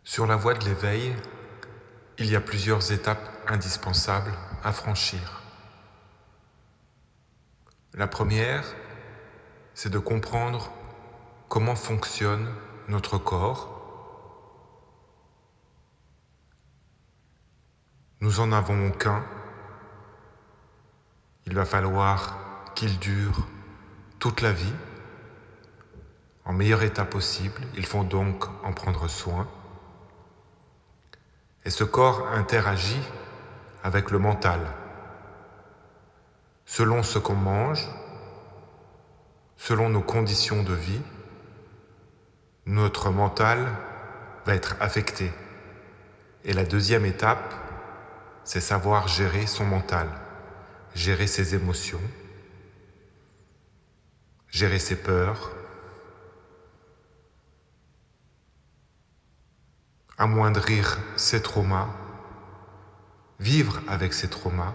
Sur la voie de l'éveil, il y a plusieurs étapes indispensables à franchir. La première, c'est de comprendre comment fonctionne notre corps. Nous en avons qu'un. Il va falloir qu'il dure toute la vie, en meilleur état possible. Il faut donc en prendre soin. Et ce corps interagit avec le mental. Selon ce qu'on mange, selon nos conditions de vie, notre mental va être affecté. Et la deuxième étape, c'est savoir gérer son mental, gérer ses émotions, gérer ses peurs, amoindrir ses traumas, vivre avec ses traumas,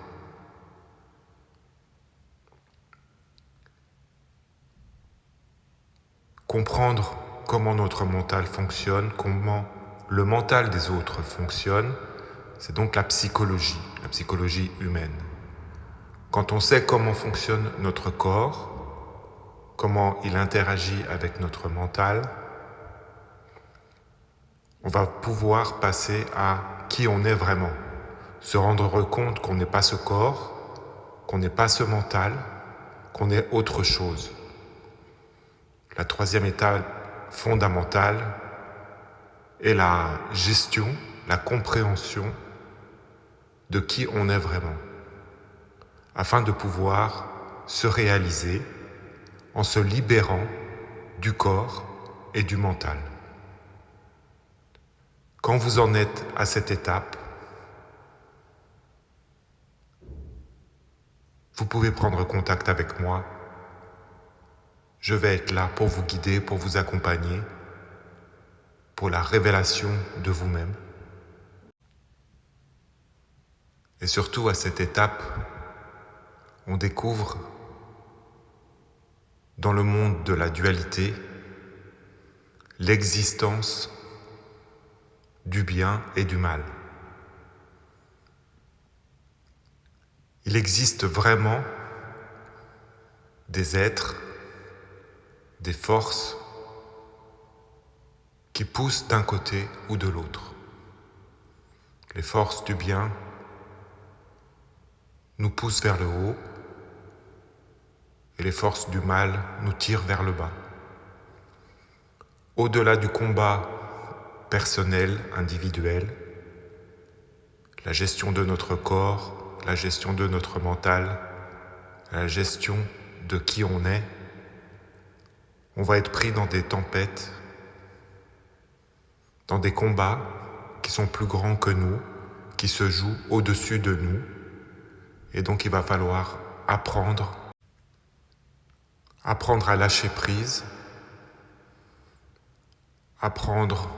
comprendre comment notre mental fonctionne, comment le mental des autres fonctionne. C'est donc la psychologie humaine. Quand on sait comment fonctionne notre corps, comment il interagit avec notre mental, on va pouvoir passer à qui on est vraiment, se rendre compte qu'on n'est pas ce corps, qu'on n'est pas ce mental, qu'on est autre chose. La troisième étape fondamentale est la gestion, la compréhension de qui on est vraiment, afin de pouvoir se réaliser en se libérant du corps et du mental. Quand vous en êtes à cette étape, vous pouvez prendre contact avec moi. Je vais être là pour vous guider, pour vous accompagner, pour la révélation de vous-même. Et surtout, à cette étape, on découvre dans le monde de la dualité l'existence du bien et du mal. Il existe vraiment des êtres, des forces qui poussent d'un côté ou de l'autre. Les forces du bien nous poussent vers le haut et les forces du mal nous tirent vers le bas. Au-delà du combat personnel, individuel, la gestion de notre corps, la gestion de notre mental, la gestion de qui on est, on va être pris dans des tempêtes, dans des combats qui sont plus grands que nous, qui se jouent au-dessus de nous. Et donc il va falloir apprendre à lâcher prise, apprendre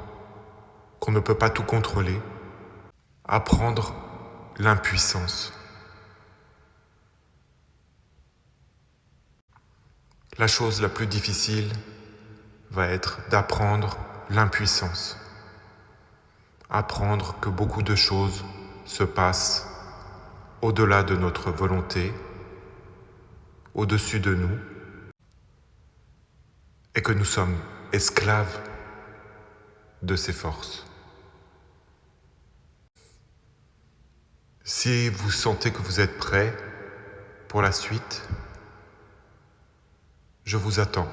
qu'on ne peut pas tout contrôler, apprendre l'impuissance. La chose la plus difficile va être d'apprendre l'impuissance. Apprendre que beaucoup de choses se passent au-delà de notre volonté, au-dessus de nous, et que nous sommes esclaves de ces forces. Si vous sentez que vous êtes prêts pour la suite, je vous attends.